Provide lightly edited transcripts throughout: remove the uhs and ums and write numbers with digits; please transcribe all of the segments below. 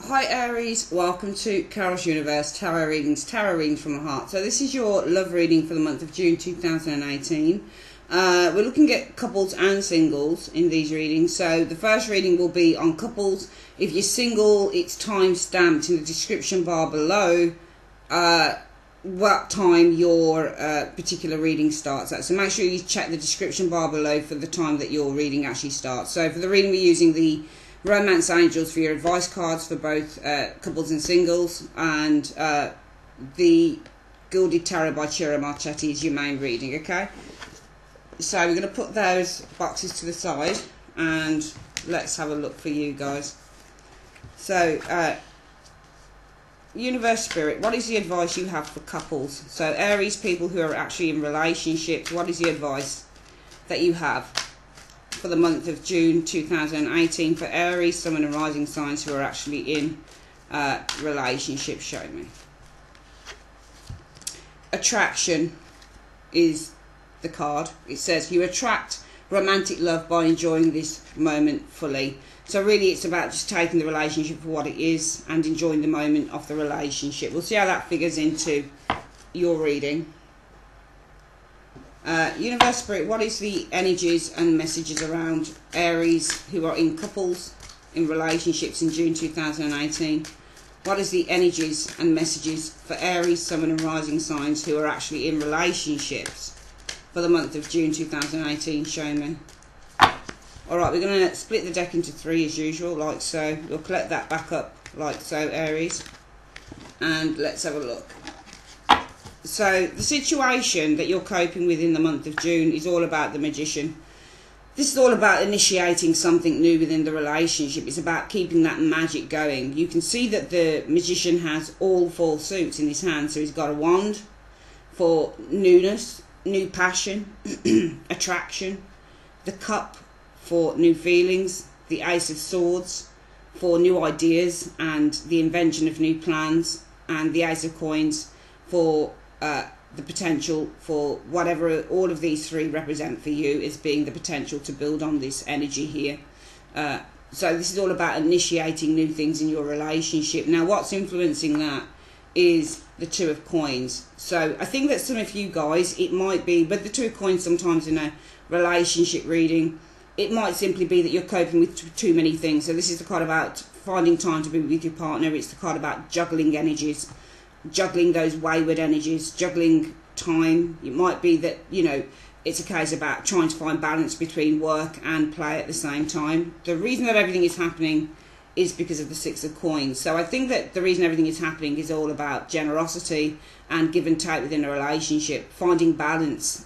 Hi Aries, welcome to Carol's Universe Tarot Readings from the Heart. So this is your love reading for the month of June 2018. We're looking at couples and singles in these readings. So the first reading will be on couples. If you're single, it's time stamped in the description bar below what time your particular reading starts at. So make sure you check the description bar below for the time that your reading actually starts. So for the reading, we're using the Romance Angels for your advice cards for both couples and singles, and the Gilded Tarot by Ciro Marchetti is your main reading, okay? So we're going to put those boxes to the side and let's have a look for you guys. So, Universe Spirit, what is the advice you have for couples? So Aries, people who are actually in relationships, what is the advice that you have for the month of June 2018 for Aries, Sun and Rising signs who are actually in relationships? Show me. Attraction is the card. It says you attract romantic love by enjoying this moment fully. So really it's about just taking the relationship for what it is and enjoying the moment of the relationship. We'll see how that figures into your reading. Universe Spirit, what is the energies and messages around Aries who are in couples, in relationships in June 2018? What is the energies and messages for Aries, Sun and Rising signs who are actually in relationships for the month of June 2018? Show me. Alright, we're going to split the deck into three as usual, like so. We'll collect that back up like so, Aries. And let's have a look. So the situation that you're coping with in the month of June is all about the Magician. This is all about initiating something new within the relationship. It's about keeping that magic going. You can see that the Magician has all four suits in his hand. So he's got a wand for newness, new passion, attraction, the cup for new feelings, the Ace of Swords for new ideas and the invention of new plans, and the Ace of Coins for the potential for whatever all of these three represent for you as being the potential to build on this energy here. So this is all about initiating new things in your relationship. Now what's influencing that is the Two of Coins. So I think that some of you guys, it might be, but the Two of Coins sometimes in a relationship reading, it might simply be that you're coping with too many things. So this is the card about finding time to be with your partner. It's the card about juggling energies, juggling those wayward energies, juggling time. It might be that, you know, it's a case about trying to find balance between work and play at the same time. The reason that everything is happening is because of the Six of Coins. So I think that the reason everything is happening is all about generosity and give and take within a relationship, finding balance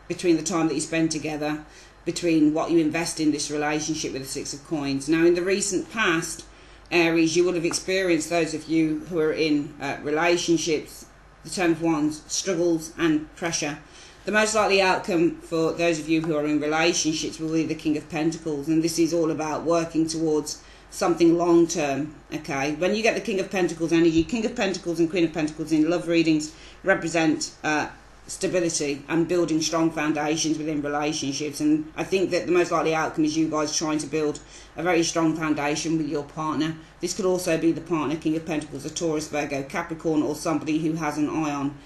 between the time that you spend together, between what you invest in this relationship with the Six of Coins. Now in the recent past, Aries, you will have experienced, those of you who are in relationships, the Ten of Wands, struggles and pressure. The most likely outcome for those of you who are in relationships will be the King of Pentacles, and this is all about working towards something long term, okay? When you get the King of Pentacles energy, King of Pentacles and Queen of Pentacles in love readings represent stability and building strong foundations within relationships, and I think that the most likely outcome is you guys trying to build a very strong foundation with your partner. This could also be the partner, King of Pentacles, a Taurus, Virgo, Capricorn, or somebody who has an eye on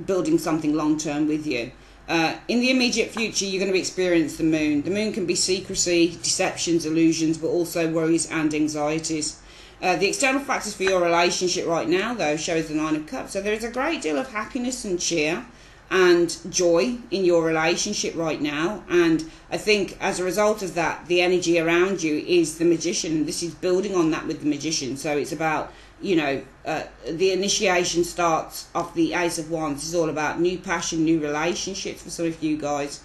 building something long term with you. In the immediate future, you're going to experience the moon. The moon can be secrecy, deceptions, illusions, but also worries and anxieties. The external factors for your relationship right now, though, shows the Nine of Cups. So there is a great deal of happiness and cheer and joy in your relationship right now, and I think as a result of that, the energy around you is the Magician, and this is building on that with the Magician. So it's about, you know, the initiation starts off the Ace of Wands. This is all about new passion, new relationships for some of you guys,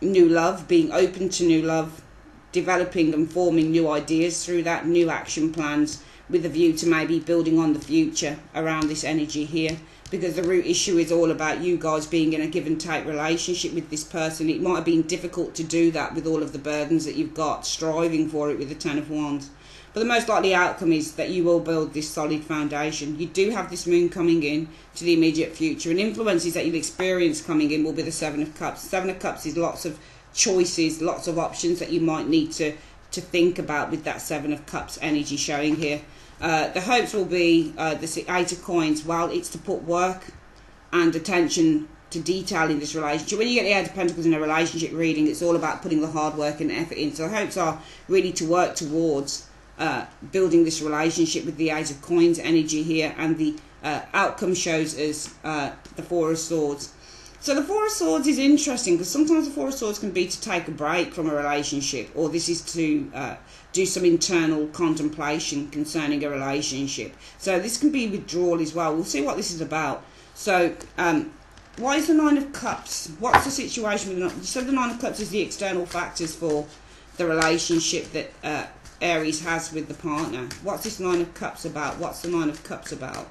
new love, being open to new love, developing and forming new ideas through that, new action plans with a view to maybe building on the future around this energy here. Because the root issue is all about you guys being in a give and take relationship with this person. It might have been difficult to do that with all of the burdens that you've got, striving for it with the Ten of Wands. But the most likely outcome is that you will build this solid foundation. You do have this moon coming in to the immediate future, and influences that you'll experience coming in will be the Seven of Cups. Seven of Cups is lots of choices, lots of options that you might need to to think about with that Seven of Cups energy showing here. The hopes will be the Eight of Coins. Well, it's to put work and attention to detail in this relationship. When you get the Eight of Pentacles in a relationship reading, it's all about putting the hard work and effort in. So the hopes are really to work towards building this relationship with the Eight of Coins energy here, and the outcome shows us the Four of Swords. So the Four of Swords is interesting because sometimes the Four of Swords can be to take a break from a relationship, or this is to do some internal contemplation concerning a relationship. So this can be withdrawal as well. We'll see what this is about. So why is the Nine of Cups? What's the situation with the... So the Nine of Cups is the external factors for the relationship that Aries has with the partner. What's this Nine of Cups about? What's the Nine of Cups about?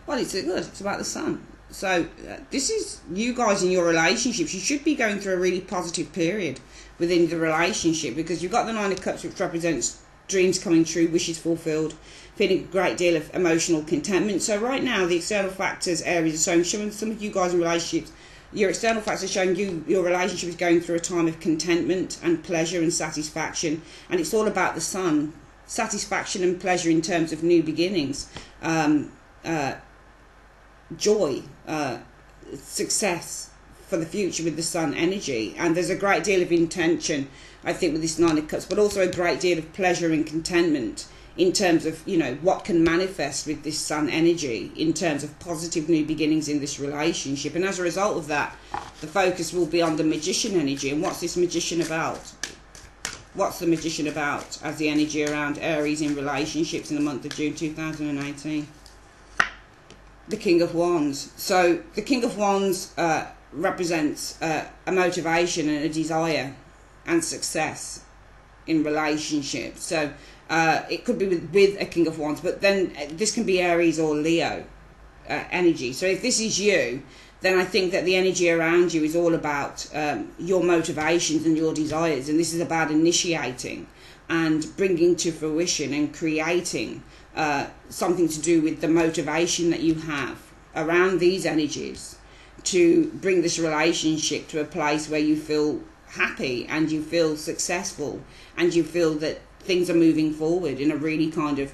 Well, it's good. It's about the Sun. So this is you guys in your relationships. You should be going through a really positive period within the relationship, because you've got the Nine of Cups, which represents dreams coming true, wishes fulfilled, feeling a great deal of emotional contentment. So right now, the external factors, Aries, are showing some of you guys in relationships, your external factors are showing you your relationship is going through a time of contentment and pleasure and satisfaction. And it's all about the Sun. Satisfaction and pleasure in terms of new beginnings. Joy, success for the future with the Sun energy. And there's a great deal of intention, I think, with this Nine of Cups, but also a great deal of pleasure and contentment in terms of, you know, what can manifest with this Sun energy in terms of positive new beginnings in this relationship. And as a result of that, the focus will be on the Magician energy. And what's this Magician about? What's the Magician about as the energy around Aries in relationships in the month of June 2018? The King of Wands. So the King of Wands represents a motivation and a desire and success in relationships. So it could be with a King of Wands, but then this can be Aries or Leo energy. So if this is you, then I think that the energy around you is all about your motivations and your desires, and this is about initiating and bringing to fruition and creating something to do with the motivation that you have around these energies to bring this relationship to a place where you feel happy and you feel successful and you feel that things are moving forward in a really kind of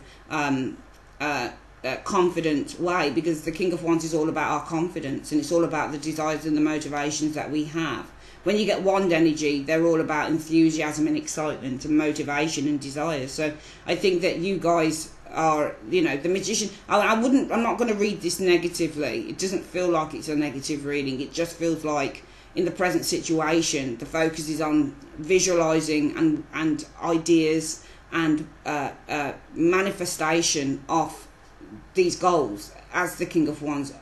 confident way, because the King of Wands is all about our confidence, and it's all about the desires and the motivations that we have. When you get Wand energy, they're all about enthusiasm and excitement and motivation and desire. So I think that you guys are, you know, the Magician. I'm not going to read this negatively. It doesn't feel like it's a negative reading. It just feels like in the present situation, the focus is on visualizing and ideas and manifestation of these goals as the King of Wands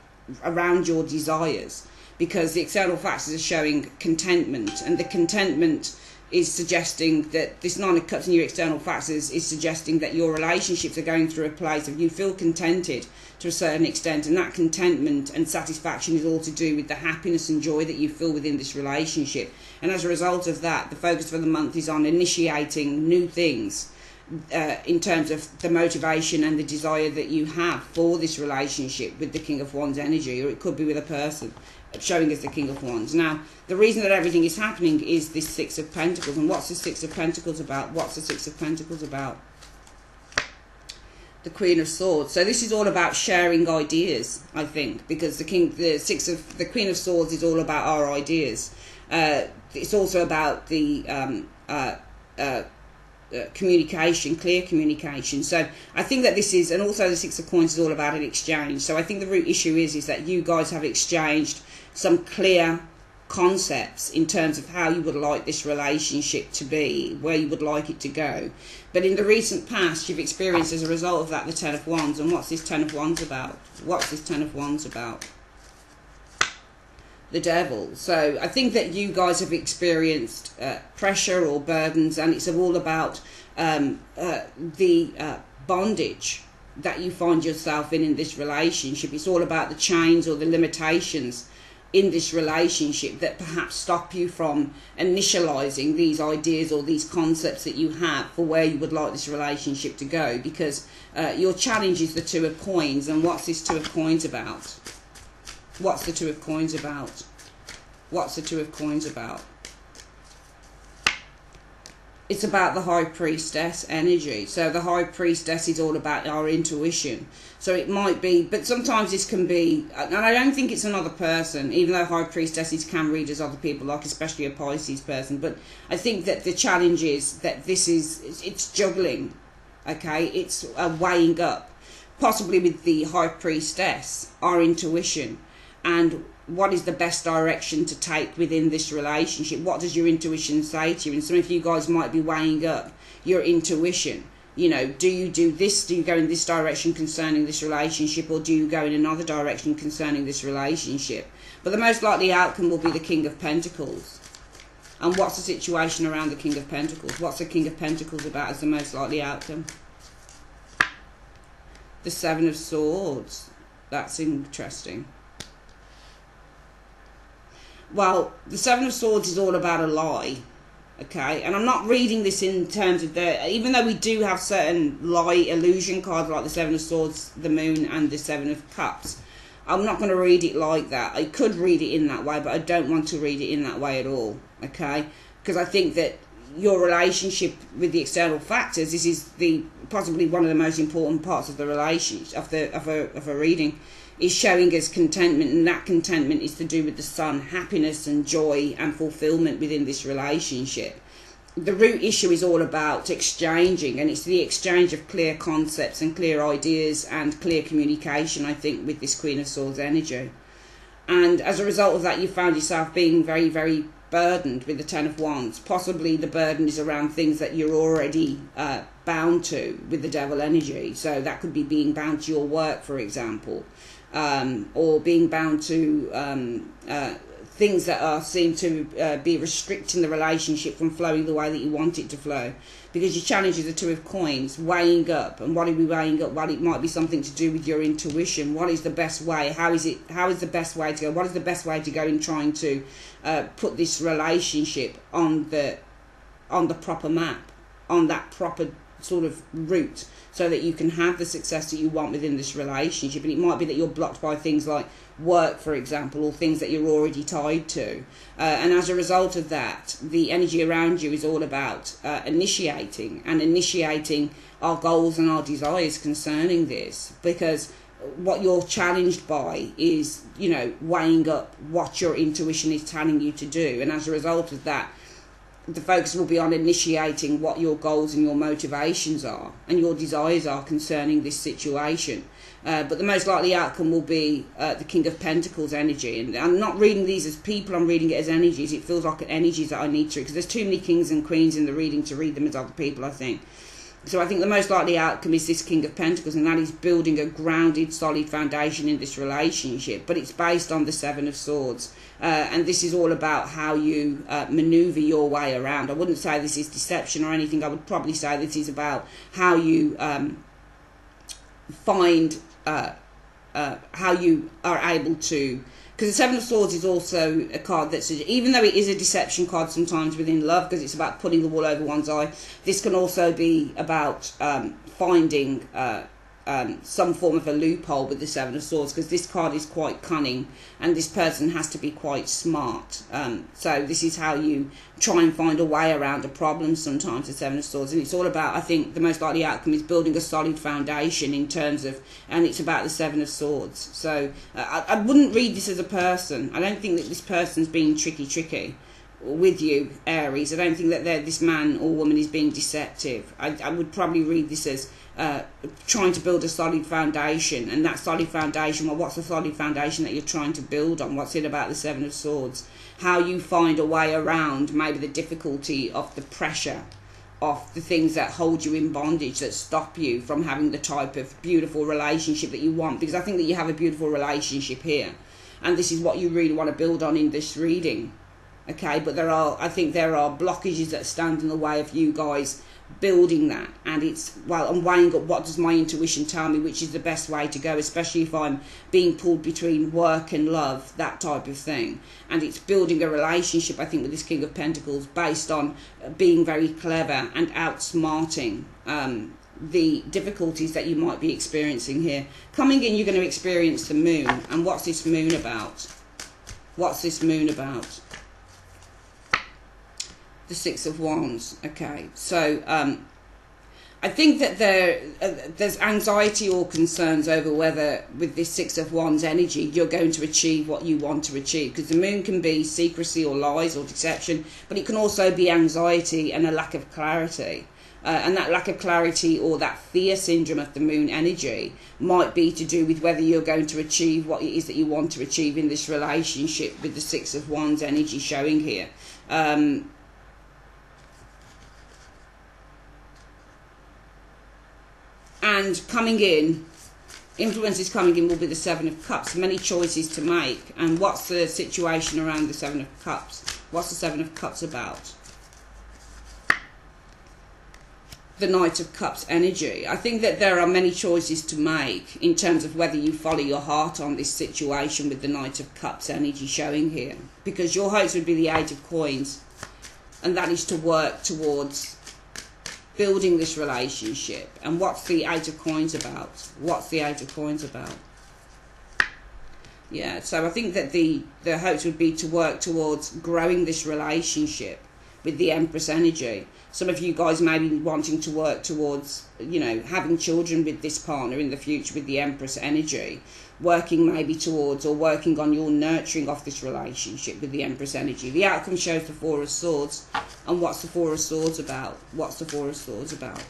around your desires, because the external factors are showing contentment, and the contentment is suggesting that this Nine of Cups and your external factors is suggesting that your relationships are going through a place of you feel contented to a certain extent, and that contentment and satisfaction is all to do with the happiness and joy that you feel within this relationship. And as a result of that, the focus for the month is on initiating new things in terms of the motivation and the desire that you have for this relationship with the King of Wands energy, or it could be with a person showing us the King of Wands. Now, the reason that everything is happening is this Six of Pentacles. And what's the Six of Pentacles about? What's the Six of Pentacles about? The Queen of Swords. So this is all about sharing ideas, I think, because the Queen of Swords is all about our ideas. It's also about the communication, clear communication. So I think that this is, and also the Six of Coins is all about an exchange. So I think the root issue is that you guys have exchanged some clear concepts in terms of how you would like this relationship to be, where you would like it to go. But in the recent past, you've experienced as a result of that the Ten of Wands. And what's this Ten of Wands about? What's this Ten of Wands about? The Devil. So I think that you guys have experienced pressure or burdens, and it's all about the bondage that you find yourself in this relationship. It's all about the chains or the limitations in this relationship that perhaps stop you from initializing these ideas or these concepts that you have for where you would like this relationship to go, because your challenge is the Two of Coins. And what's this Two of Coins about? What's the Two of Coins about? What's the Two of Coins about? it's about the High Priestess energy. So the High Priestess is all about our intuition. So it might be, but sometimes this can be, and I don't think it's another person, even though High Priestesses can read as other people, like especially a Pisces person. But I think that the challenge is that it's juggling, okay? It's weighing up, possibly with the High Priestess, our intuition, and what is the best direction to take within this relationship. What does your intuition say to you? And some of you guys might be weighing up your intuition. You know, do you do this? Do you go in this direction concerning this relationship, or do you go in another direction concerning this relationship? But the most likely outcome will be the King of Pentacles. And what's the situation around the King of Pentacles? What's the King of Pentacles about as the most likely outcome? The Seven of Swords. That's interesting. Well, the Seven of Swords is all about a lie, okay? And I'm not reading this in terms of even though we do have certain lie illusion cards like the Seven of Swords, the Moon, and the Seven of Cups, I'm not going to read it like that. I could read it in that way, but I don't want to read it in that way at all, okay? Because I think that your relationship with the external factors, this is possibly one of the most important parts of the relationship, of a reading, is showing us contentment, and that contentment is to do with the Sun, happiness and joy and fulfillment within this relationship. The root issue is all about exchanging, and it's the exchange of clear concepts and clear ideas and clear communication, I think, with this Queen of Swords energy. And as a result of that, you found yourself being very, very burdened with the Ten of Wands. Possibly the burden is around things that you're already bound to with the Devil energy. So that could be being bound to your work, for example, or being bound to things that seem to be restricting the relationship from flowing the way that you want it to flow. Because your challenge is the Two of Coins, weighing up. And what are we weighing up? Well, it might be something to do with your intuition. What is the best way? How is the best way to go? What is the best way to go in trying to put this relationship on the proper map, on that proper sort of route, so that you can have the success that you want within this relationship. And it might be that you're blocked by things like work, for example, or things that you're already tied to. And as a result of that, the energy around you is all about initiating our goals and our desires concerning this. Because what you're challenged by is, you know, weighing up what your intuition is telling you to do. And as a result of that, the focus will be on initiating what your goals and your motivations are and your desires are concerning this situation. But the most likely outcome will be the King of Pentacles energy. And I'm not reading these as people, I'm reading it as energies. It feels like energies that I need to, because there's too many kings and queens in the reading to read them as other people, I think. So I think the most likely outcome is this King of Pentacles, and that is building a grounded, solid foundation in this relationship. But it's based on the Seven of Swords. And this is all about how you maneuver your way around. I wouldn't say this is deception or anything. I would probably say this is about how you find how you are able to... Because the Seven of Swords is also a card that's, even though it is a deception card sometimes within love, because it's about putting the wool over one's eye, this can also be about finding some form of a loophole with the Seven of Swords, because this card is quite cunning and this person has to be quite smart. So this is how you try and find a way around a problem sometimes, the Seven of Swords. And it's all about, I think, the most likely outcome is building a solid foundation in terms of, and it's about the Seven of Swords. So I wouldn't read this as a person. I don't think that this person's being tricky with you, Aries. I don't think that this man or woman is being deceptive. I would probably read this as trying to build a solid foundation. And that solid foundation, well, what's the solid foundation that you're trying to build on? What's it about the Seven of Swords? How you find a way around maybe the difficulty of the pressure of the things that hold you in bondage, that stop you from having the type of beautiful relationship that you want. Because I think that you have a beautiful relationship here, and this is what you really want to build on in this reading. Okay, but I think there are blockages that stand in the way of you guys building that. And it's, well, I'm weighing up what does my intuition tell me, which is the best way to go, especially if I'm being pulled between work and love, that type of thing. And it's building a relationship, I think, with this King of Pentacles based on being very clever and outsmarting the difficulties that you might be experiencing here. Coming in, you're going to experience the Moon. And what's this Moon about? What's this Moon about? the Six of Wands. Okay, so I think that there's anxiety or concerns over whether with this Six of Wands energy you're going to achieve what you want to achieve, because the moon can be secrecy or lies or deception, but it can also be anxiety and a lack of clarity. And that lack of clarity or that fear syndrome of the moon energy might be to do with whether you're going to achieve what it is that you want to achieve in this relationship with the Six of Wands energy showing here. And coming in, influences coming in will be the Seven of Cups. Many choices to make. And what's the situation around the Seven of Cups? What's the Seven of Cups about? The Knight of Cups energy. I think that there are many choices to make in terms of whether you follow your heart on this situation with the Knight of Cups energy showing here. Because your hopes would be the Eight of Coins. And that is to work towards building this relationship. And what's the Eight of Coins about? What's the Eight of Coins about? Yeah, so I think that the hopes would be to work towards growing this relationship with the Empress energy. Some of you guys may be wanting to work towards, you know, having children with this partner in the future with the Empress energy. Working maybe towards or working on your nurturing of this relationship with the Empress energy. The outcome shows the Four of Swords. And what's the Four of Swords about? What's the Four of Swords about?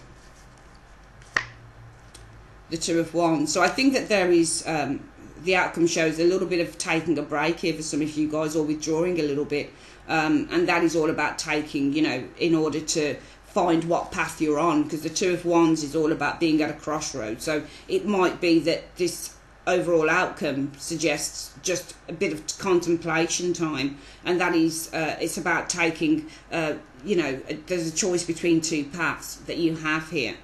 The Two of Wands. So I think that there is, the outcome shows a little bit of taking a break here for some of you guys, or withdrawing a little bit. And that is all about taking, you know, in order to find what path you're on. Because the Two of Wands is all about being at a crossroad. So it might be that this overall outcome suggests just a bit of contemplation time, and that is it's about taking you know, there's a choice between two paths that you have here,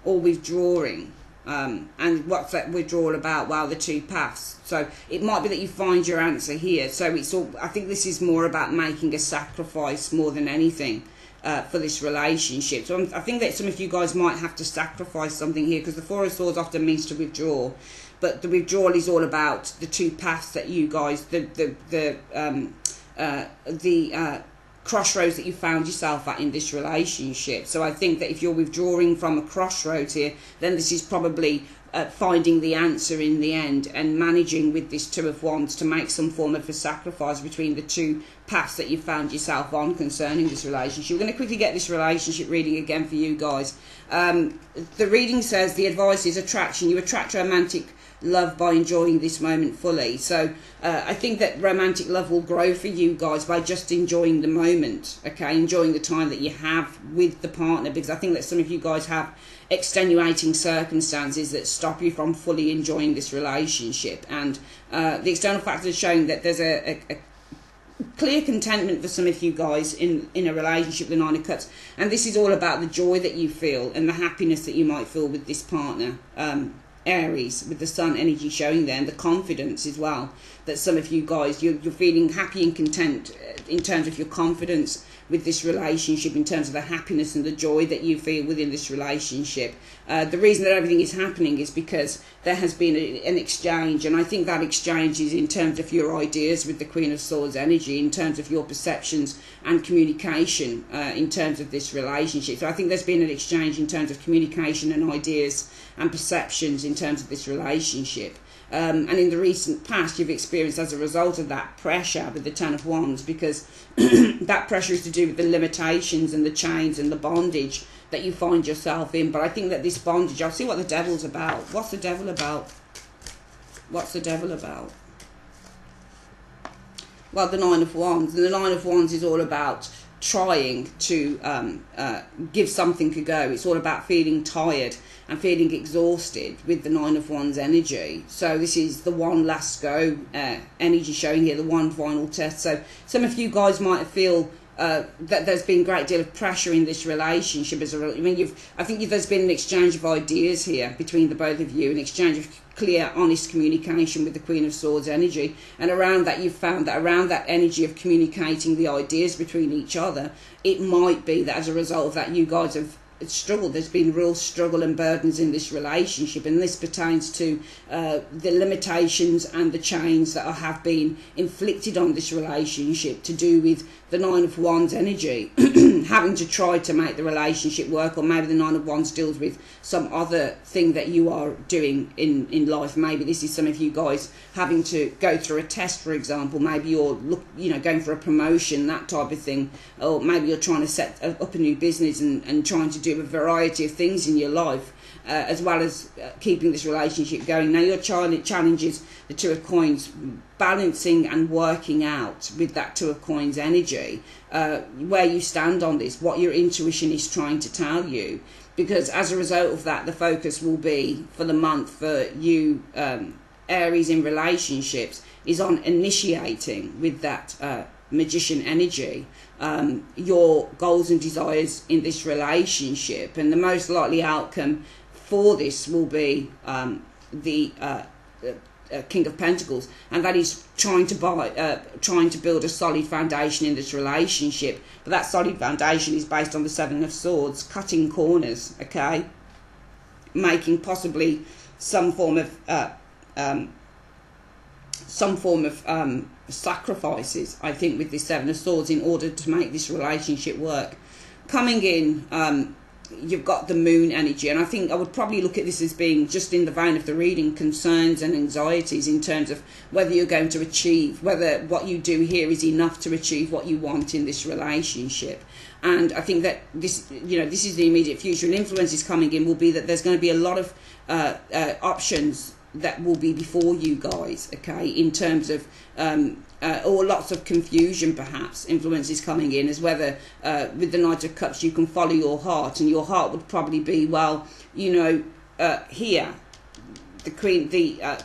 or withdrawing, and what's that withdrawal about? Well, the two paths. So it might be that you find your answer here. So it's all, I think this is more about making a sacrifice more than anything for this relationship. So I think that some of you guys might have to sacrifice something here, because the Four of Swords often means to withdraw. But the withdrawal is all about the two paths that you guys, the crossroads that you found yourself at in this relationship. So I think that if you're withdrawing from a crossroads here, then this is probably finding the answer in the end, and managing with this Two of Wands to make some form of a sacrifice between the two paths that you found yourself on concerning this relationship. We're going to quickly get this relationship reading again for you guys. The reading says the advice is attraction. You attract romantic love by enjoying this moment fully. So I think that romantic love will grow for you guys by just enjoying the moment, okay, enjoying the time that you have with the partner, because I think that some of you guys have extenuating circumstances that stop you from fully enjoying this relationship. And the external factors are showing that there's a clear contentment for some of you guys in a relationship with the Nine of Cups, and this is all about the joy that you feel and the happiness that you might feel with this partner, Aries, with the Sun energy showing there, and the confidence as well, that some of you guys, you're feeling happy and content in terms of your confidence with this relationship, in terms of the happiness and the joy that you feel within this relationship. The reason that everything is happening is because there has been an exchange, and I think that exchange is in terms of your ideas with the Queen of Swords energy, in terms of your perceptions and communication in terms of this relationship. So I think there's been an exchange in terms of communication and ideas and perceptions in terms of this relationship. And in the recent past, you've experienced, as a result of that, pressure with the Ten of Wands, because that pressure is to do with the limitations and the chains and the bondage that you find yourself in. But I think that this bondage, I'll see what the Devil's about. What's the Devil about? What's the Devil about? Well, the Nine of Wands. And the Nine of Wands is all about trying to give something a go. It's all about feeling tired and feeling exhausted with the Nine of Wands energy. So this is the one last go energy showing here, the one final test. So some of you guys might feel that there's been a great deal of pressure in this relationship. I think there's been an exchange of ideas here between the both of you, an exchange of clear, honest communication with the Queen of Swords energy. And around that, you've found that around that energy of communicating the ideas between each other, it might be that as a result of that, you guys have struggled. There's been real struggle and burdens in this relationship, and this pertains to the limitations and the chains that have been inflicted on this relationship to do with the Nine of Wands energy. having to try to make the relationship work, or maybe the Nine of Wands deals with some other thing that you are doing in life. Maybe this is some of you guys having to go through a test, for example. Maybe you're going for a promotion, that type of thing, or maybe you're trying to set up a new business and trying to do a variety of things in your life, as well as keeping this relationship going. Now your challenge is the Two of Coins, balancing and working out with that Two of Coins energy, where you stand on this, what your intuition is trying to tell you, because as a result of that, the focus will be for the month for you Aries in relationships is on initiating with that Magician energy your goals and desires in this relationship, and the most likely outcome for this will be the King of Pentacles, and that is trying to build a solid foundation in this relationship. But that solid foundation is based on the Seven of Swords, cutting corners, okay, making possibly some form of sacrifices, I think, with this Seven of Swords in order to make this relationship work. Coming in, you've got the Moon energy, and I think I would probably look at this as being, just in the vein of the reading, concerns and anxieties in terms of whether you're going to achieve, whether what you do here is enough to achieve what you want in this relationship. And I think that this, this is the immediate future, and influences coming in will be that there's going to be a lot of options that will be before you guys, okay, in terms of or lots of confusion, perhaps. Influences coming in as whether with the Knight of Cups you can follow your heart, and your heart would probably be, well, here the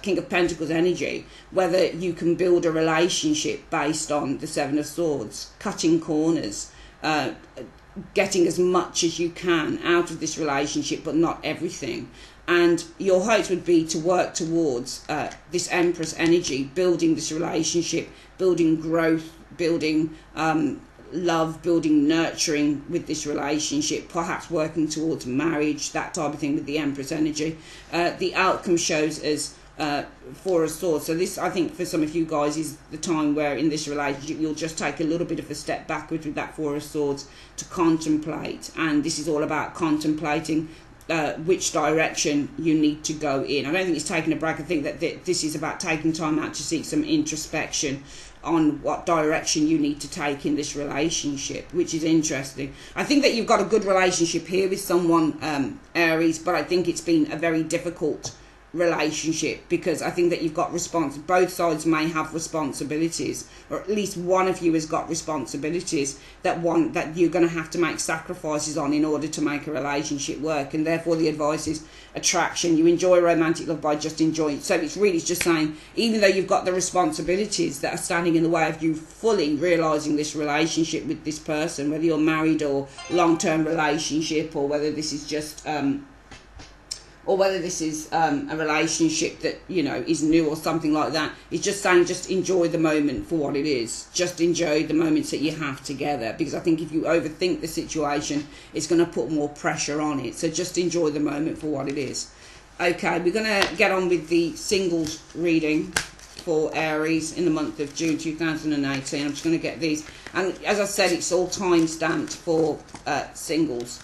King of Pentacles energy, whether you can build a relationship based on the Seven of Swords, cutting corners, getting as much as you can out of this relationship, but not everything. And your hopes would be to work towards this Empress energy, building this relationship, building growth, building love, building nurturing with this relationship, perhaps working towards marriage, that type of thing with the Empress energy. The outcome shows as Four of Swords. So this, I think, for some of you guys is the time where in this relationship you'll just take a little bit of a step backwards with that Four of Swords to contemplate. And this is all about contemplating which direction you need to go in. I don't think it's taking a break. I think that this is about taking time out to seek some introspection on what direction you need to take in this relationship, which is interesting. I think that you've got a good relationship here with someone, Aries, but I think it's been a very difficult relationship, because I think that you've got both sides may have responsibilities, or at least one of you has got responsibilities that you're going to have to make sacrifices on in order to make a relationship work. And therefore the advice is attraction. You enjoy romantic love by just enjoying it. So it's really just saying, even though you've got the responsibilities that are standing in the way of you fully realizing this relationship with this person, whether you're married or long-term relationship, or whether this is just or whether this is a relationship that, is new or something like that. It's just saying, just enjoy the moment for what it is. Just enjoy the moments that you have together, because I think if you overthink the situation, it's going to put more pressure on it. So just enjoy the moment for what it is. Okay, we're going to get on with the singles reading for Aries in the month of June 2018. I'm just going to get these. And as I said, it's all time stamped for singles.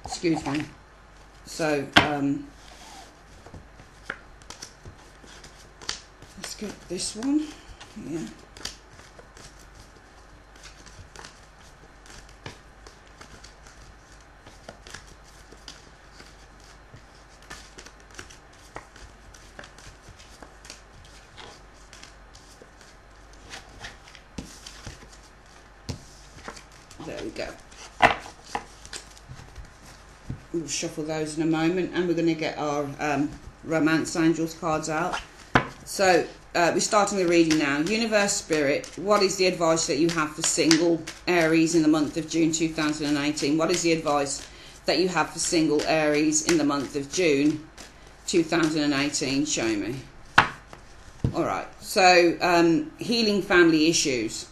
Excuse me. So let's get this one. Yeah. There we go. We'll shuffle those in a moment, and we're going to get our Romance Angels cards out. So we're starting the reading now. Universe, Spirit, what is the advice that you have for single Aries in the month of June 2018? What is the advice that you have for single Aries in the month of June 2018? Show me. Alright, so healing family issues.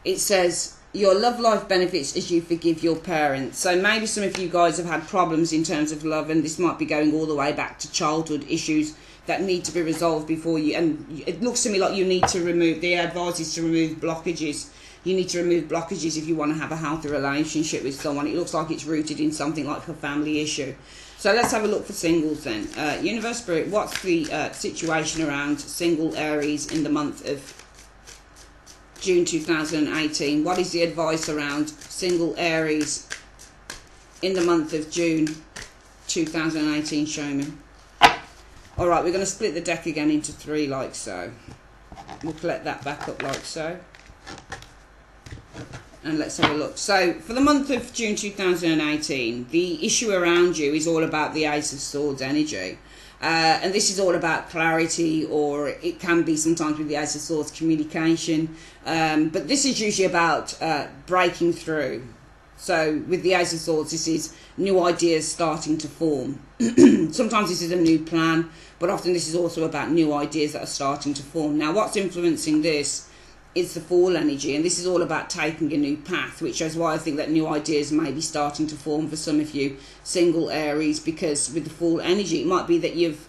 It says, your love life benefits as you forgive your parents. So maybe some of you guys have had problems in terms of love, and this might be going all the way back to childhood issues that need to be resolved before you. And it looks to me like you need to remove, the advice is to remove blockages you need to remove blockages if you want to have a healthy relationship with someone. It looks like it's rooted in something like a family issue. So let's have a look for singles then. Universe Spirit, what's the situation around single Aries in the month of June 2018? What is the advice around single Aries in the month of June 2018? Show me. Alright, we're going to split the deck again into 3 like so. We'll collect that back up like so. And let's have a look. So, for the month of June 2018, the issue around you is all about the Ace of Swords energy. And this is all about clarity, or it can be sometimes with the Ace of Swords sometimes but this is usually about breaking through. So with the Ace of Swords, this is new ideas starting to form. Sometimes this is a new plan, but often this is also about new ideas that are starting to form. Now what's influencing this is the Fool energy, and this is all about taking a new path, which is why I think that new ideas may be starting to form for some of you single Aries, because with the Fool energy, it might be that you've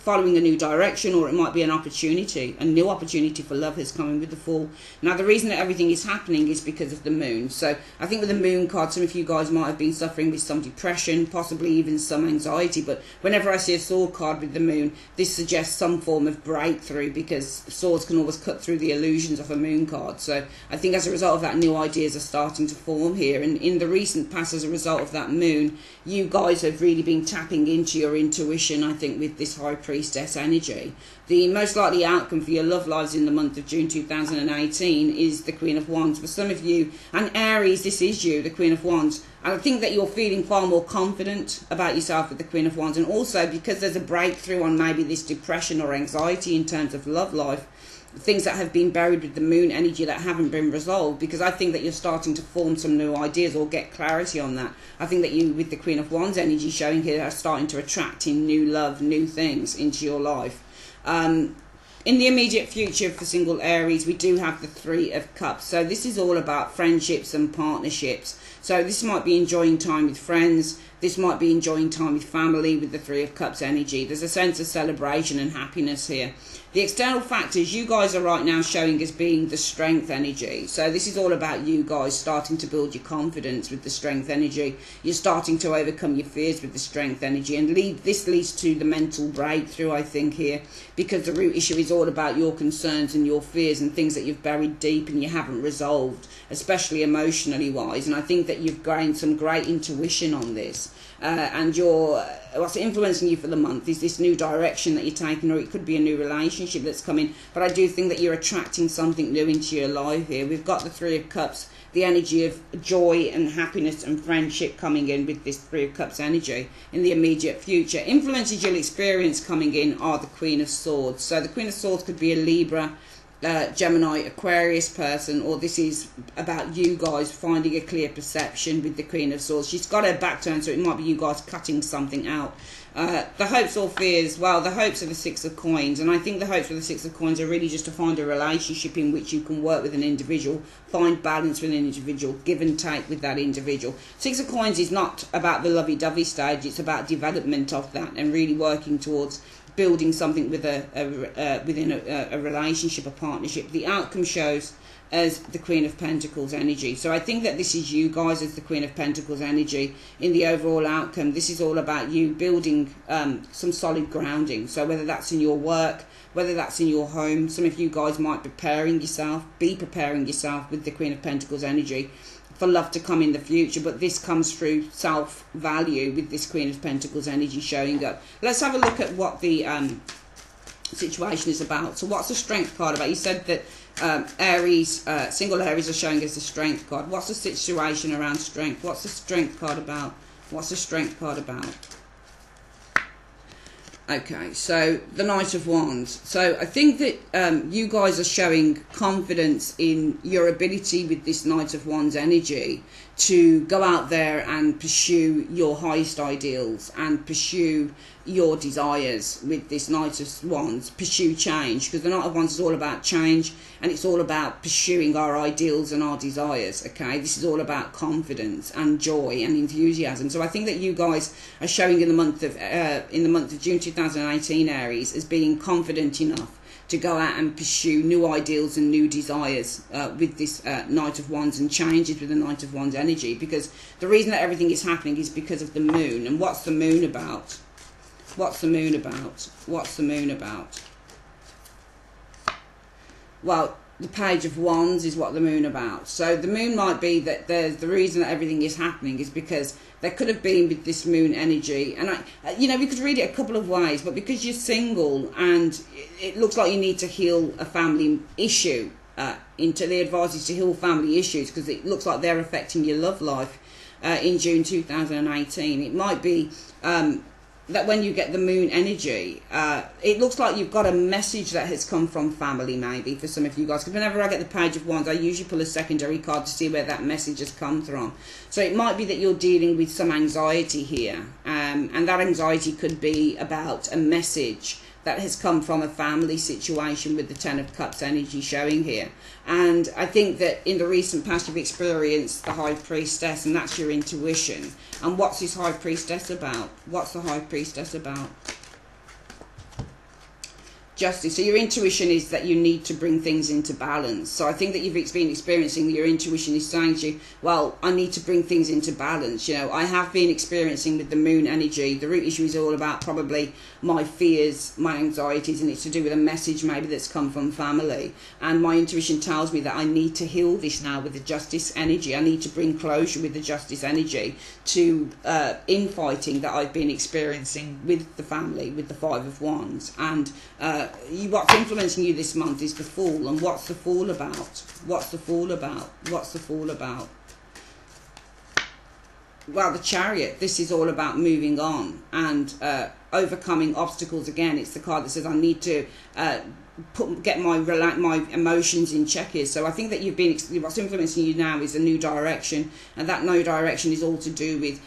following a new direction, or it might be an opportunity, a new opportunity for love is coming with the Fool. Now the reason that everything is happening is because of the Moon. So I think with the Moon card, some of you guys might have been suffering with some depression, possibly even some anxiety, but whenever I see a Sword card with the Moon, this suggests some form of breakthrough, because swords can always cut through the illusions of a Moon card. So I think as a result of that, new ideas are starting to form here, and in the recent past, as a result of that Moon, you guys have really been tapping into your intuition, I think, with this High Priestess energy. The most likely outcome for your love lives in the month of June 2018 is the Queen of Wands. For some of you, and Aries, this is you, the Queen of Wands. I think that you're feeling far more confident about yourself with the Queen of Wands, and also because there's a breakthrough on maybe this depression or anxiety in terms of love life, things that have been buried with the Moon energy that haven't been resolved, because I think that you're starting to form some new ideas or get clarity on that. I think that you, with the Queen of Wands energy showing here, are starting to attract in new love, new things into your life. In the immediate future for single Aries, we do have the Three of Cups. So this is all about friendships and partnerships. So this might be enjoying time with friends. This might be enjoying time with family with the Three of Cups energy. There's a sense of celebration and happiness here. The external factors you guys are right now showing as being the Strength energy. So this is all about you guys starting to build your confidence with the Strength energy. You're starting to overcome your fears with the Strength energy. And this leads to the mental breakthrough, I think, here. Because the root issue is all about your concerns and your fears and things that you've buried deep and you haven't resolved, especially emotionally wise. And I think that you've gained some great intuition on this. And what's influencing you for the month is this new direction that you're taking, or it could be a new relationship that's coming. But I do think that you're attracting something new into your life here. We've got the Three of Cups, the energy of joy and happiness and friendship coming in with this Three of Cups energy in the immediate future. Influences you'll experience coming in are the Queen of Swords. So the Queen of Swords could be a Libra, Gemini, Aquarius person, or this is about you guys finding a clear perception with the Queen of Swords. She's got her back turned, so it might be you guys cutting something out. The hopes or fears, well, the hopes are the Six of Coins, and I think the hopes for the Six of Coins are really just to find a relationship in which you can work with an individual, find balance with an individual, give and take with that individual. Six of Coins is not about the lovey-dovey stage, it's about development of that and really working towards building something with within a relationship, a partnership. The outcome shows as the Queen of Pentacles energy. So I think that this is you guys as the Queen of Pentacles energy in the overall outcome. This is all about you building some solid grounding. So whether that's in your work, whether that's in your home, some of you guys might be preparing yourself with the Queen of Pentacles energy for love to come in the future, but this comes through self-value with this Queen of Pentacles energy showing up. Let's have a look at what the situation is about. So what's the Strength card about? You said that Aries, single Aries are showing us the Strength card. What's the situation around Strength? What's the Strength card about? What's the Strength card about? Okay, so the Knight of Wands. So I think that you guys are showing confidence in your ability with this Knight of Wands energy to go out there and pursue your highest ideals and pursue your desires with this Knight of Wands, pursue change, because the Knight of Wands is all about change and it's all about pursuing our ideals and our desires. Okay, this is all about confidence and joy and enthusiasm. So I think that you guys are showing in the month of June 2018, Aries, as being confident enough to go out and pursue new ideals and new desires with this Knight of Wands, and changes with the Knight of Wands energy, because the reason that everything is happening is because of the moon. And what's the moon about? What's the moon about? What's the moon about? Well, the Page of Wands is what the moon about. So the moon might be that there's the reason that everything is happening is because there could have been with this moon energy, and you know, we could read it a couple of ways, but because you're single and it looks like you need to heal a family issue, into the advice is to heal family issues, because it looks like they're affecting your love life in June 2018. It might be that when you get the moon energy, it looks like you've got a message that has come from family, maybe, for some of you guys. Because whenever I get the Page of Wands, I usually pull a secondary card to see where that message has come from. So it might be that you're dealing with some anxiety here, and that anxiety could be about a message that has come from a family situation, with the Ten of Cups energy showing here. And I think that in the recent past you've experienced the High Priestess, and that's your intuition. And what's this High Priestess about? What's the High Priestess about? Justice. So your intuition is that you need to bring things into balance. So I think that you've been experiencing, your intuition is saying to you, well, I need to bring things into balance. You know, I have been experiencing with the moon energy, the root issue is all about probably my fears, my anxieties, and it's to do with a message maybe that's come from family. And my intuition tells me that I need to heal this now with the Justice energy. I need to bring closure with the Justice energy to infighting that I've been experiencing with the family, with the Five of Wands. And what's influencing you this month is the Fool. And what's the Fool about? What's the Fool about? What's the Fool about? Well, the Chariot. This is all about moving on and overcoming obstacles. Again, it's the card that says I need to get my emotions in check here. So I think that you've been, what's influencing you now is a new direction, and that new direction is all to do with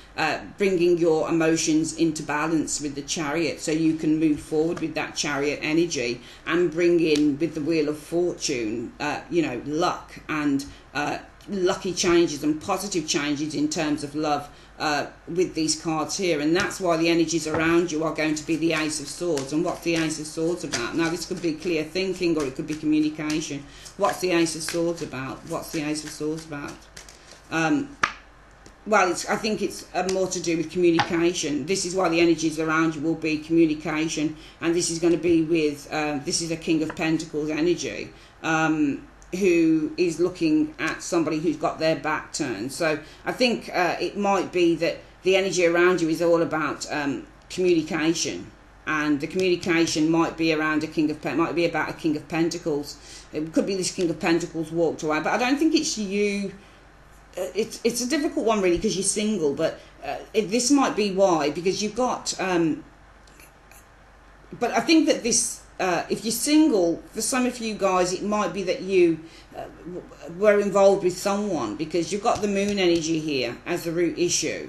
bringing your emotions into balance with the Chariot, so you can move forward with that Chariot energy and bring in with the Wheel of Fortune, you know, luck and lucky changes and positive changes in terms of love with these cards here. And that's why the energies around you are going to be the Ace of Swords. And what's the Ace of Swords about? Now, this could be clear thinking, or it could be communication. What's the Ace of Swords about? What's the Ace of Swords about? Well, I think it's more to do with communication. This is why the energies around you will be communication, and this is going to be with, this is a King of Pentacles energy, who is looking at somebody who's got their back turned. So I think it might be that the energy around you is all about communication, and the communication might be around might be about a King of Pentacles. It could be this King of Pentacles walked away, but I don't think it's you. It's a difficult one really, because you're single, but this might be why, because you've got but I think that this, if you're single, for some of you guys, it might be that you were involved with someone, because you've got the moon energy here as the root issue.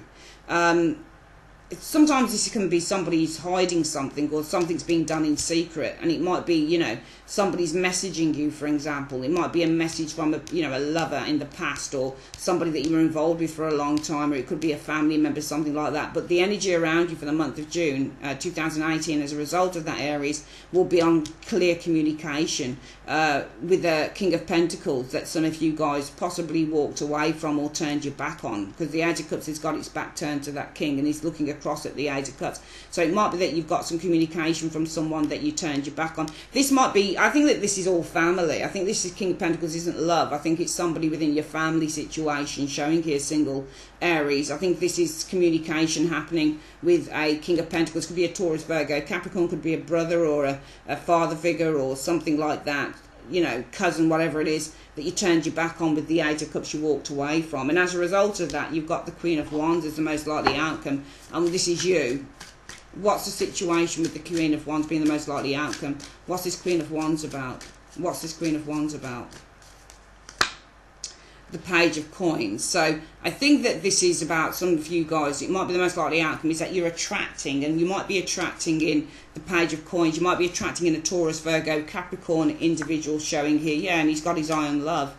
Sometimes this can be somebody's hiding something, or something's being done in secret, and it might be, you know, somebody's messaging you, for example. It might be a message from a, you know, a lover in the past, or somebody that you were involved with for a long time, or it could be a family member, something like that. But the energy around you for the month of June 2018, as a result of that, Aries, will be on clear communication with the King of Pentacles that some of you guys possibly walked away from or turned your back on, because the Eight of Cups has got its back turned to that King, and he's looking across at the Eight of Cups. So it might be that you've got some communication from someone that you turned your back on. This might be, I think that this is all family. I think this is King of Pentacles isn't love. I think it's somebody within your family situation showing here, single Aries. I think this is communication happening with a King of Pentacles. Could be a Taurus, Virgo, Capricorn, could be a brother or a father figure or something like that. You know, cousin, whatever it is, that you turned your back on with the Eight of Cups you walked away from. And as a result of that, you've got the Queen of Wands as the most likely outcome. And this is you. What's the situation with the Queen of Wands being the most likely outcome? What's this Queen of Wands about? What's this Queen of Wands about? The Page of Coins. So I think that this is about some of you guys, it might be the most likely outcome is that you're attracting, and you might be attracting in the Page of Coins, you might be attracting in a Taurus, Virgo, Capricorn individual showing here. Yeah, and he's got his eye on love.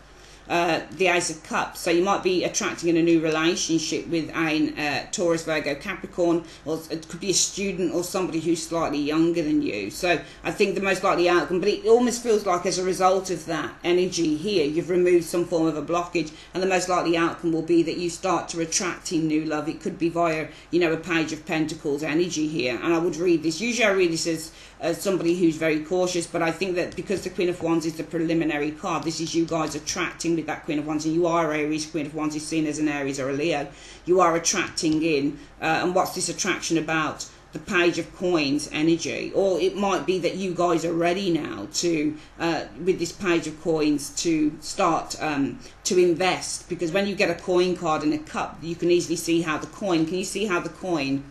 the Ace of Cups. So you might be attracting in a new relationship with a Taurus, Virgo, Capricorn, or it could be a student or somebody who's slightly younger than you. So I think the most likely outcome, but it almost feels like as a result of that energy here, you've removed some form of a blockage, and the most likely outcome will be that you start to attract in new love. It could be via, you know, a Page of Pentacles energy here. And I would read this, usually I read this as somebody who's very cautious, but I think that because the Queen of Wands is the preliminary card, this is you guys attracting with that Queen of Wands, and you are Aries. Queen of Wands is seen as an Aries or a Leo. You are attracting in, and what's this attraction about? The Page of Coins energy, or it might be that you guys are ready now to, with this Page of Coins, to start to invest, because when you get a coin card and a cup, you can easily see how the coin, can you see how the coin,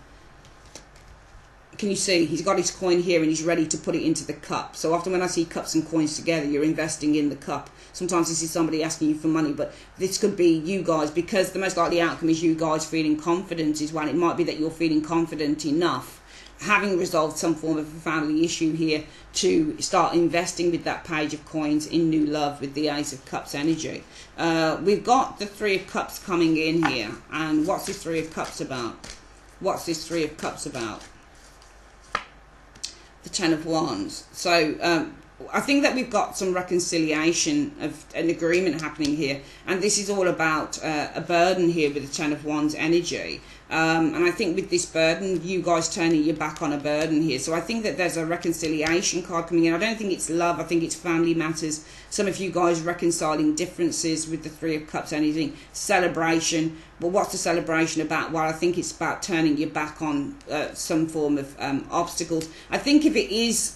can you see he's got his coin here and he's ready to put it into the cup. So often when I see cups and coins together, you're investing in the cup. Sometimes this is somebody asking you for money, but this could be you guys, because the most likely outcome is you guys feeling confident as well. It might be that you're feeling confident enough, having resolved some form of a family issue here, to start investing with that Page of Coins in new love with the Ace of Cups energy. We've got the Three of Cups coming in here, and what's this Three of Cups about? What's this Three of Cups about? The Ten of Wands. So I think that we've got some reconciliation of an agreement happening here, and this is all about a burden here with the Ten of Wands energy. And I think with this burden, you guys turning your back on a burden here. So I think that there's a reconciliation card coming in. I don't think it's love. I think it's family matters. Some of you guys reconciling differences with the Three of Cups, anything, celebration. But what's the celebration about? Well, I think it's about turning your back on some form of obstacles. I think if it is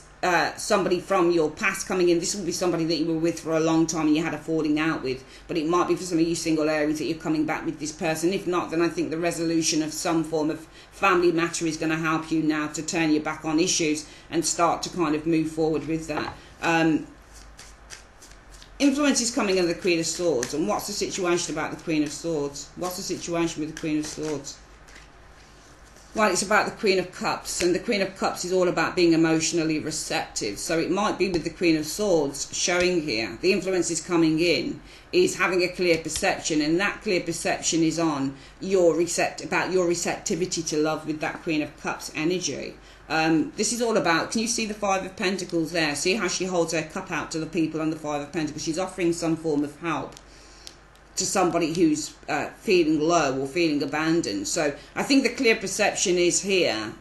somebody from your past coming in, this will be somebody that you were with for a long time and you had a falling out with, but it might be for some of you single Aries that you're coming back with this person. If not, then I think the resolution of some form of family matter is going to help you now to turn your back on issues and start to kind of move forward with that. Influence is coming in the Queen of Swords. And what's the situation about the Queen of Swords? What's the situation with the Queen of Swords? Well, it's about the Queen of Cups, and the Queen of Cups is all about being emotionally receptive. So it might be with the Queen of Swords showing here, the influence is coming in, is having a clear perception, and that clear perception is on your about your receptivity to love with that Queen of Cups energy. This is all about, can you see the Five of Pentacles there? See how she holds her cup out to the people on the Five of Pentacles? She's offering some form of help to somebody who's feeling low or feeling abandoned. So I think the clear perception is here,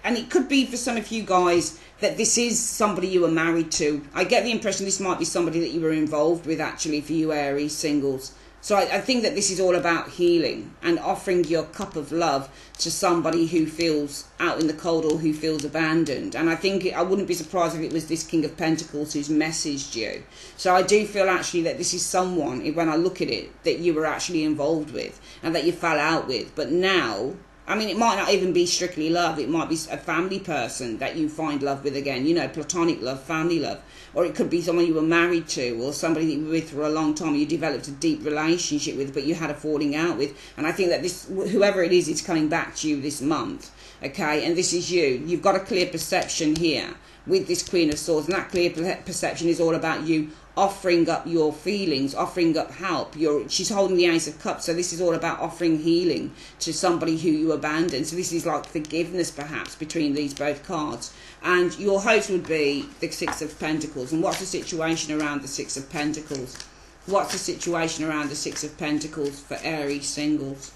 and it could be for some of you guys that this is somebody you were married to. I get the impression this might be somebody that you were involved with, actually, for you Aries singles. So I think that this is all about healing and offering your cup of love to somebody who feels out in the cold or who feels abandoned. And I think I wouldn't be surprised if it was this King of Pentacles who's messaged you. So I do feel actually that this is someone, when I look at it, that you were actually involved with and that you fell out with. But now, I mean, it might not even be strictly love. It might be a family person that you find love with again, you know, platonic love, family love. Or it could be someone you were married to, or somebody that you were with for a long time, you developed a deep relationship with, but you had a falling out with. And I think that this, whoever it is coming back to you this month, okay, and this is you. You've got a clear perception here with this Queen of Swords, and that clear perception is all about you offering up your feelings, offering up help. She's holding the Ace of Cups, so this is all about offering healing to somebody who you abandoned. So this is like forgiveness, perhaps, between these both cards. And your host would be the Six of Pentacles. And what's the situation around the Six of Pentacles? What's the situation around the Six of Pentacles for Aries singles?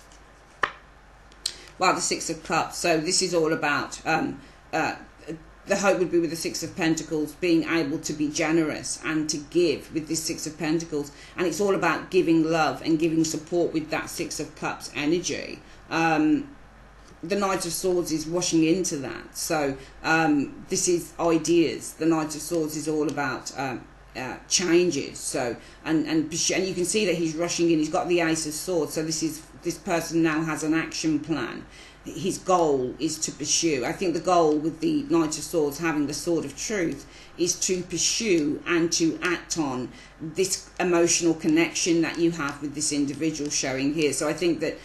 Well, the Six of Cups. So this is all about the hope would be with the Six of Pentacles, being able to be generous and to give with this Six of Pentacles. And it's all about giving love and giving support with that Six of Cups energy. The Knight of Swords is washing into that. So this is ideas. The Knight of Swords is all about changes. So and you can see that he's rushing in. He's got the Ace of Swords. So this person now has an action plan. his goal is to pursue. I think the goal with the Knight of Swords having the Sword of Truth is to pursue and to act on this emotional connection that you have with this individual showing here. So I think that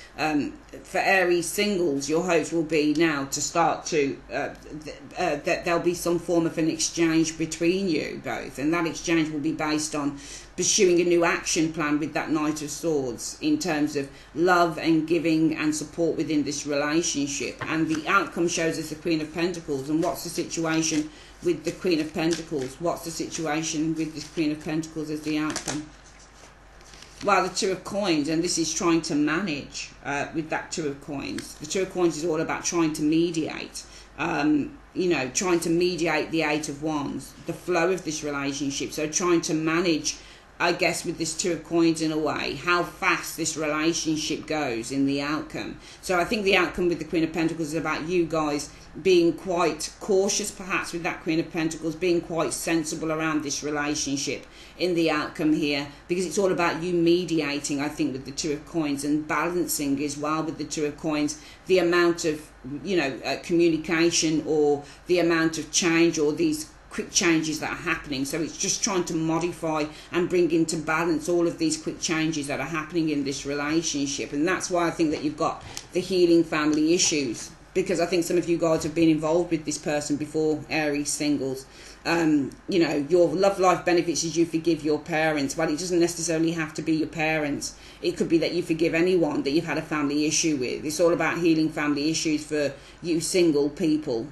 for Aries singles, your hopes will be now to start to that there'll be some form of an exchange between you both, and that exchange will be based on pursuing a new action plan with that Knight of Swords in terms of love and giving and support within this relationship. And the outcome shows us the Queen of Pentacles. And what's the situation with the Queen of Pentacles? What's the situation with this Queen of Pentacles as the outcome? Well, the Two of Coins, and this is trying to manage with that Two of Coins. The Two of Coins is all about trying to mediate, you know, trying to mediate the Eight of Wands, the flow of this relationship. So trying to manage, I guess, with this Two of Coins in a way, how fast this relationship goes in the outcome. So I think the outcome with the Queen of Pentacles is about you guys being quite cautious perhaps with that Queen of Pentacles, being quite sensible around this relationship in the outcome here, because it's all about you mediating, I think, with the Two of Coins, and balancing as well with the Two of Coins the amount of, you know, communication or the amount of change or these quick changes that are happening. So it's just trying to modify and bring into balance all of these quick changes that are happening in this relationship. And that's why I think that you've got the healing family issues, because I think some of you guys have been involved with this person before, Aries singles. You know, your love life benefits as you forgive your parents. Well, it doesn't necessarily have to be your parents. It could be that you forgive anyone that you've had a family issue with. It's all about healing family issues for you single people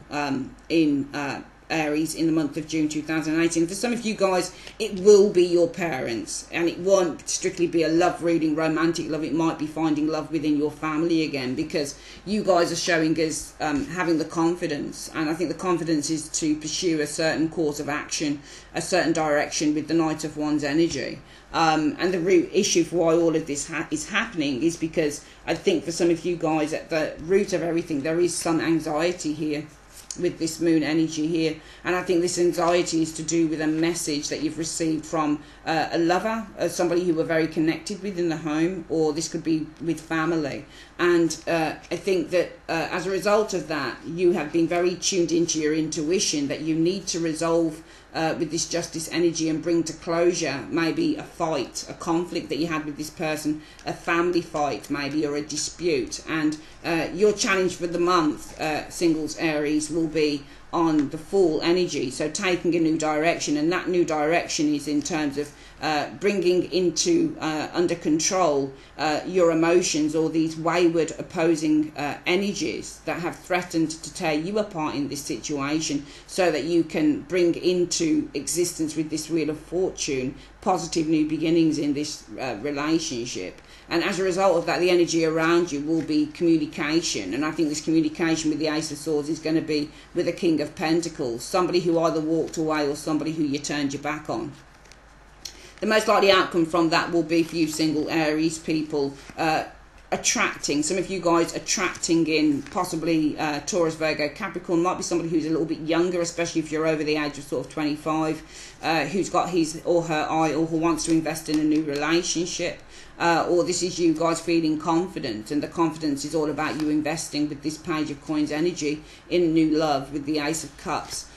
in Aries in the month of June 2018. For some of you guys, it will be your parents, and it won't strictly be a love reading, romantic love. It might be finding love within your family again, because you guys are showing us having the confidence, and I think the confidence is to pursue a certain course of action, a certain direction with the Knight of Wands energy. And the root issue for why all of this is happening is because I think for some of you guys, at the root of everything, there is some anxiety here with this moon energy here, and I think this anxiety is to do with a message that you've received from a lover, somebody you were very connected with in the home, or this could be with family. And I think that as a result of that, you have been very tuned into your intuition that you need to resolve with this Justice energy and bring to closure maybe a fight, a conflict that you had with this person, a family fight maybe, or a dispute. And your challenge for the month, singles Aries, will be on the Fool energy, so taking a new direction. And that new direction is in terms of bringing into under control your emotions, or these wayward opposing energies that have threatened to tear you apart in this situation, so that you can bring into existence with this Wheel of Fortune positive new beginnings in this relationship. And as a result of that, the energy around you will be communication. And I think this communication with the Ace of Swords is going to be with a King of Pentacles, somebody who either walked away or somebody who you turned your back on. The most likely outcome from that will be for you single Aries people, attracting, some of you guys attracting in possibly Taurus, Virgo, Capricorn. Might be somebody who's a little bit younger, especially if you're over the age of sort of 25, who's got his or her eye, or who wants to invest in a new relationship. Or this is you guys feeling confident, and the confidence is all about you investing with this Page of Coins energy in new love with the Ace of Cups.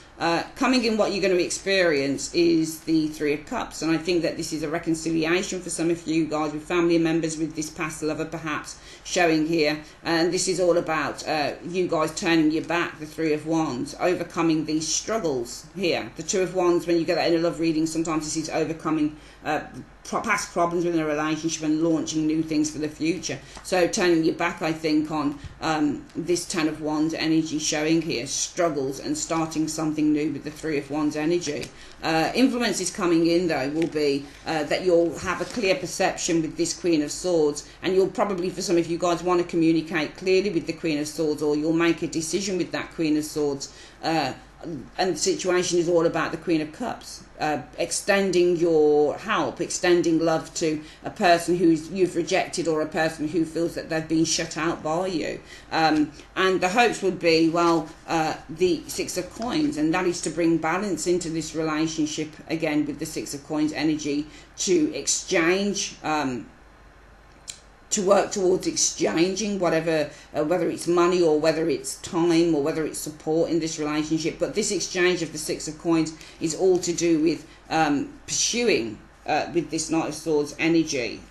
Coming in, what you're going to experience is the Three of Cups, and I think that this is a reconciliation for some of you guys with family members, with this past lover perhaps showing here. And this is all about you guys turning your back, the Three of Wands, overcoming these struggles here. The Two of Wands, when you get that in a love reading, sometimes this is overcoming past problems within a relationship and launching new things for the future. So turning your back, I think, on this Ten of Wands energy showing here, struggles, and starting something new with the Three of Wands energy. Influences coming in though will be that you'll have a clear perception with this Queen of Swords, and you'll probably, for some of you guys, want to communicate clearly with the Queen of Swords, or you'll make a decision with that Queen of Swords. And the situation is all about the Queen of Cups, extending your help, extending love to a person who you've rejected, or a person who feels that they've been shut out by you. And the hopes would be, well, the Six of Coins, and that is to bring balance into this relationship again with the Six of Coins energy, to exchange to work towards exchanging whatever, whether it's money or whether it's time or whether it's support in this relationship. But this exchange of the Six of Coins is all to do with pursuing with this Knight of Swords energy,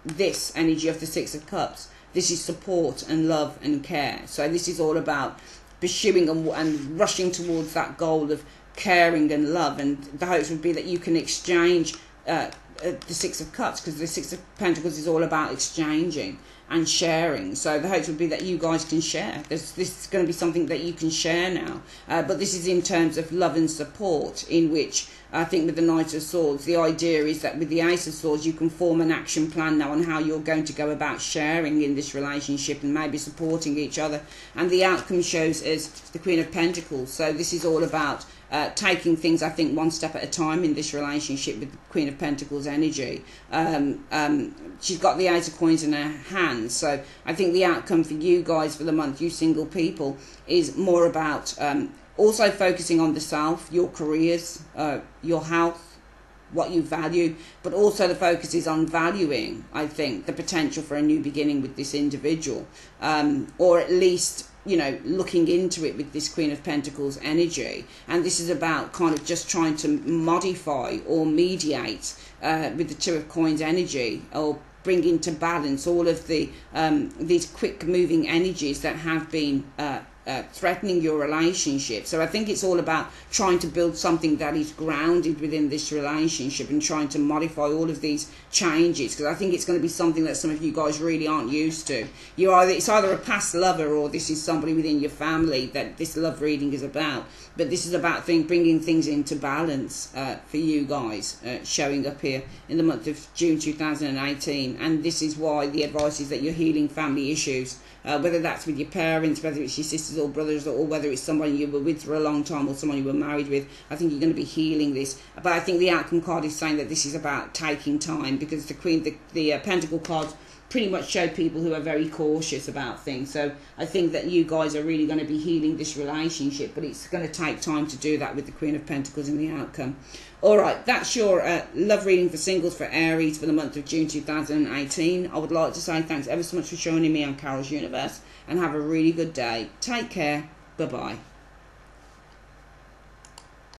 this energy of the Six of Cups. This is support and love and care. So this is all about pursuing and rushing towards that goal of caring and love. And the hopes would be that you can exchange the Six of Cups, because the Six of Pentacles is all about exchanging and sharing. So the hopes would be that you guys can share. This is going to be something that you can share now. But this is in terms of love and support, in which I think with the Knight of Swords, the idea is that with the Ace of Swords, you can form an action plan now on how you're going to go about sharing in this relationship and maybe supporting each other. And the outcome shows as the Queen of Pentacles. So this is all about taking things, I think, one step at a time in this relationship with the Queen of Pentacles energy. She's got the Eight of Coins in her hands. So I think the outcome for you guys for the month, you single people, is more about also focusing on the self, your careers, your health, what you value, but also the focus is on valuing, I think, the potential for a new beginning with this individual, or at least, you know, looking into it with this Queen of Pentacles energy. And this is about kind of just trying to modify or mediate with the Two of Coins energy, or bring into balance all of the these quick moving energies that have been threatening your relationship. So I think it's all about trying to build something that is grounded within this relationship and trying to modify all of these changes, because I think it's going to be something that some of you guys really aren't used to. It's either a past lover or this is somebody within your family that this love reading is about. But this is about bringing things into balance for you guys, showing up here in the month of June 2018. And this is why the advice is that you're healing family issues, whether that's with your parents, whether it's your sisters or brothers, or whether it's someone you were with for a long time or someone you were married with. I think you're going to be healing this. But I think the outcome card is saying that this is about taking time, because the Pentacle cards pretty much show people who are very cautious about things. So I think that you guys are really going to be healing this relationship, but it's going to take time to do that with the Queen of Pentacles in the outcome. All right, that's your love reading for singles for Aries for the month of June 2018. I would like to say thanks ever so much for joining me on Carol's Universe, and have a really good day. Take care. Bye-bye.